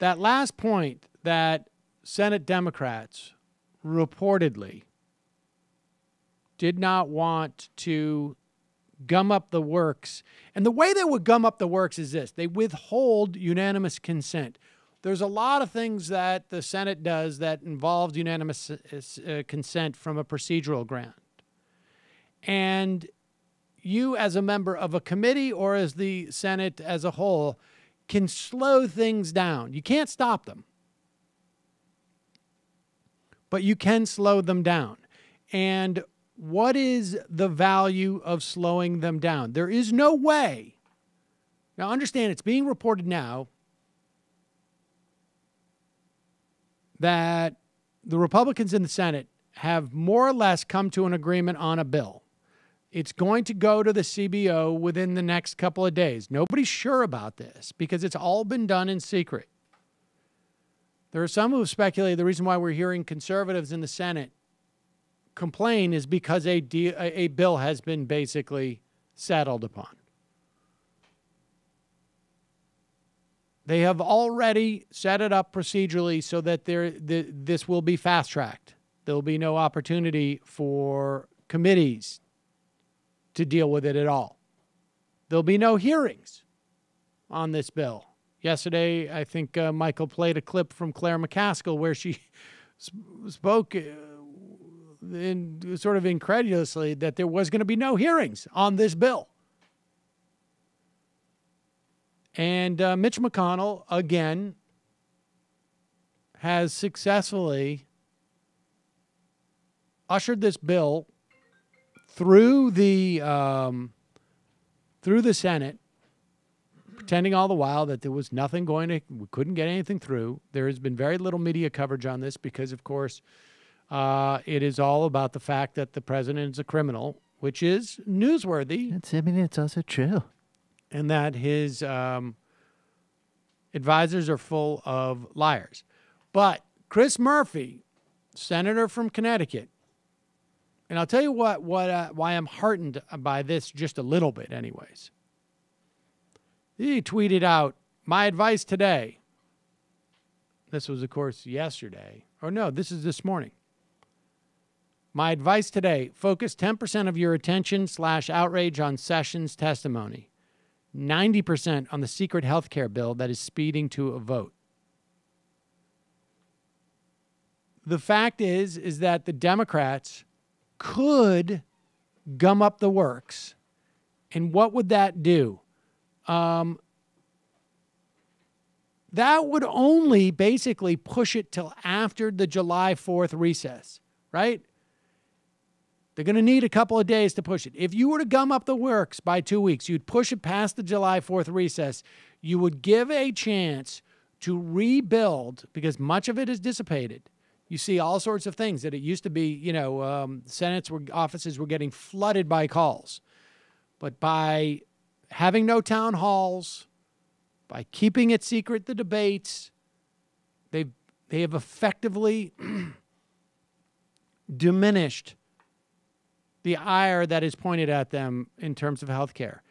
that last point that Senate Democrats reportedly did not want to gum up the works. And the way they would gum up the works is this. They withhold unanimous consent. There's a lot of things that the Senate does that involves unanimous consent from a procedural ground. And you, as a member of a committee or as the Senate as a whole, can slow things down. You can't stop them, but you can slow them down. And what is the value of slowing them down? There is no way. Now, understand, it's being reported now that the Republicans in the Senate have more or less come to an agreement on a bill. It's going to go to the CBO within the next couple of days. Nobody's sure about this because it's all been done in secret. There are some who have speculated the reason why we're hearing conservatives in the Senate complain is because a bill has been basically settled upon. They have already set it up procedurally so that this will be fast-tracked. There will be no opportunity for committees to deal with it at all. There'll be no hearings on this bill. Yesterday, I think Michael played a clip from Claire McCaskill where she spoke sort of incredulously that there was going to be no hearings on this bill. And Mitch McConnell, again, has successfully ushered this bill through the Senate, pretending all the while that there was nothing we couldn't get anything through. There has been very little media coverage on this because, of course, it is all about the fact that the president is a criminal, which is newsworthy. It's also true. And that his advisors are full of liars. But Chris Murphy, senator from Connecticut, and I'll tell you why I'm heartened by this just a little bit anyways. He tweeted out, "My advice today." This was, of course, yesterday. Or no, this is this morning. "My advice today, focus 10% of your attention / outrage on Sessions' testimony. 90% on the secret health care bill that is speeding to a vote." The fact is that the Democrats could gum up the works. And what would that do? That would only basically push it till after the July 4th recess, right? They're going to need a couple of days to push it. If you were to gum up the works by 2 weeks, you'd push it past the July 4th recess. You would give a chance to rebuild because much of it is dissipated. You see all sorts of things that it used to be, Senate's offices were getting flooded by calls. But by having no town halls, by keeping it secret, the debates, they have effectively diminished the ire that is pointed at them in terms of health care.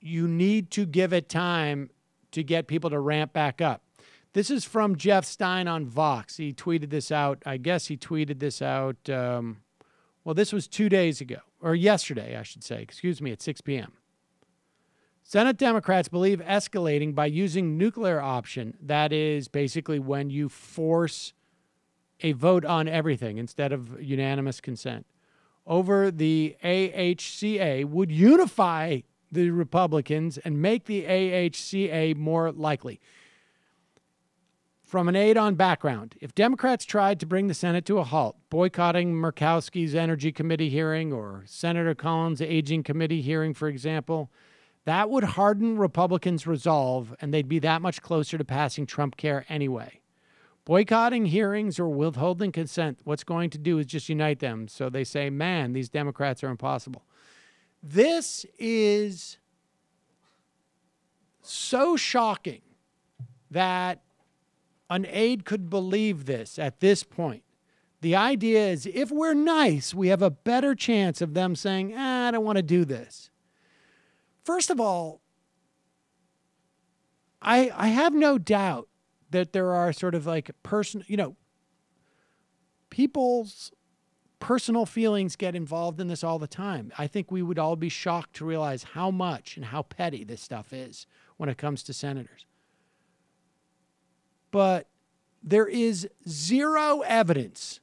You need to give it time to get people to ramp back up. This is from Jeff Stein on Vox. He tweeted this out. I guess he tweeted this out. This was 2 days ago, or yesterday, I should say. Excuse me, at 6 p.m. Senate Democrats believe escalating by using nuclear option. That is basically when you force a vote on everything instead of unanimous consent over the AHCA would unify the Republicans and make the AHCA more likely. From an aide on background, if Democrats tried to bring the Senate to a halt, boycotting Murkowski's Energy Committee hearing or Senator Collins' Aging Committee hearing, for example, that would harden Republicans' resolve and they'd be that much closer to passing Trump care anyway. Boycotting hearings or withholding consent, what's going to do is just unite them. So they say, man, these Democrats are impossible. This is so shocking that an aide could believe this at this point. The idea is if we're nice, we have a better chance of them saying, I don't want to do this. First of all, I have no doubt that there are sort of like people's personal feelings get involved in this all the time. I think we would all be shocked to realize how much and how petty this stuff is when it comes to senators. But there is zero evidence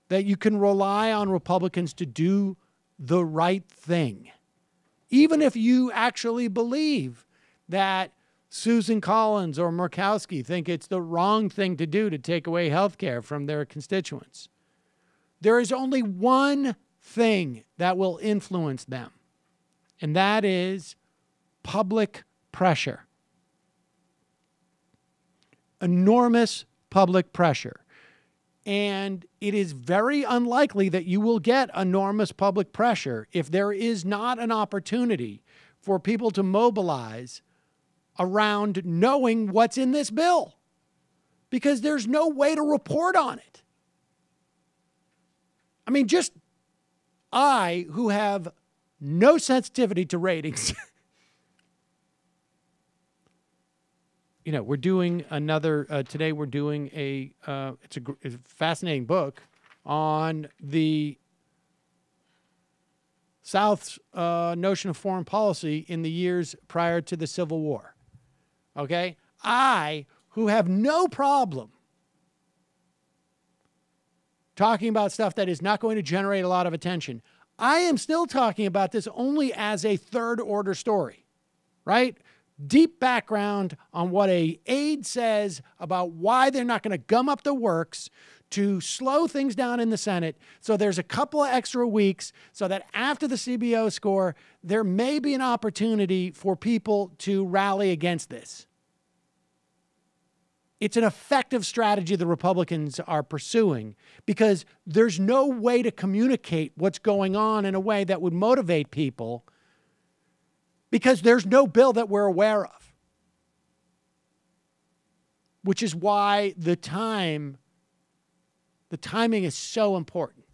that you can rely on Republicans to do the right thing. Even if you actually believe that Susan Collins or Murkowski think it's the wrong thing to do to take away health care from their constituents. There is only one thing that will influence them, and that is public pressure. Enormous public pressure. And it is very unlikely that you will get enormous public pressure if there is not an opportunity for people to mobilize around knowing what's in this bill, because there's no way to report on it. I mean, just I, who have no sensitivity to ratings, we're doing another, today we're doing it's a fascinating book on the South's notion of foreign policy in the years prior to the Civil War. Okay? I, who have no problem talking about stuff that is not going to generate a lot of attention, I am still talking about this only as a third-order story, right? Deep background on what an aide says about why they're not going to gum up the works to slow things down in the Senate, so there's a couple of extra weeks so that after the CBO score, there may be an opportunity for people to rally against this. It's an effective strategy the Republicans are pursuing because there's no way to communicate what's going on in a way that would motivate people, because there's no bill that we're aware of. Which is why the timing is so important.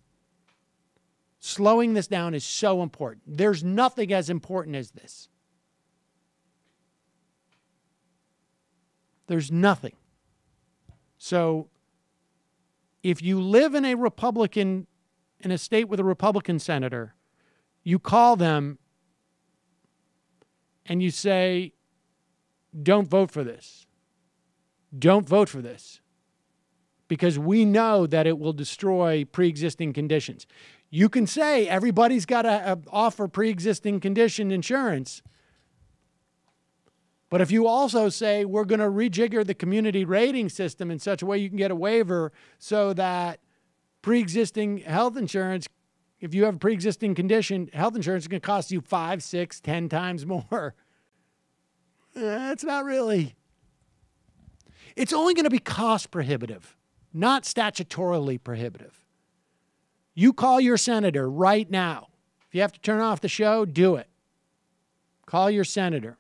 Slowing this down is so important. There's nothing as important as this. There's nothing. So if you live in a state with a Republican senator, you call them and you say, don't vote for this. Don't vote for this. Because we know that it will destroy pre-existing conditions. You can say everybody's got to offer pre-existing condition insurance. But if you also say we're going to rejigger the community rating system in such a way you can get a waiver so that pre-existing health insurance, if you have a pre-existing condition, health insurance is going to cost you 5, 6, 10 times more. That's not really. It's only going to be cost prohibitive, not statutorily prohibitive. You call your senator right now. If you have to turn off the show, do it. Call your senator.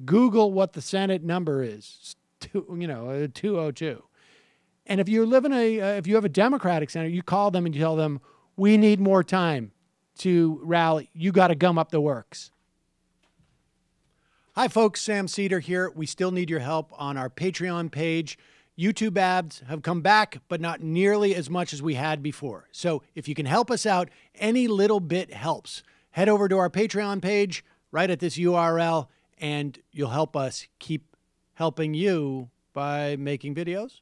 Google what the Senate number is, 202. And if you live if you have a Democratic senator, you call them and you tell them, we need more time to rally. You got to gum up the works. Hi, folks. Sam Seder here. We still need your help on our Patreon page. YouTube ads have come back, but not nearly as much as we had before. So if you can help us out, any little bit helps. Head over to our Patreon page right at this URL, and you'll help us keep helping you by making videos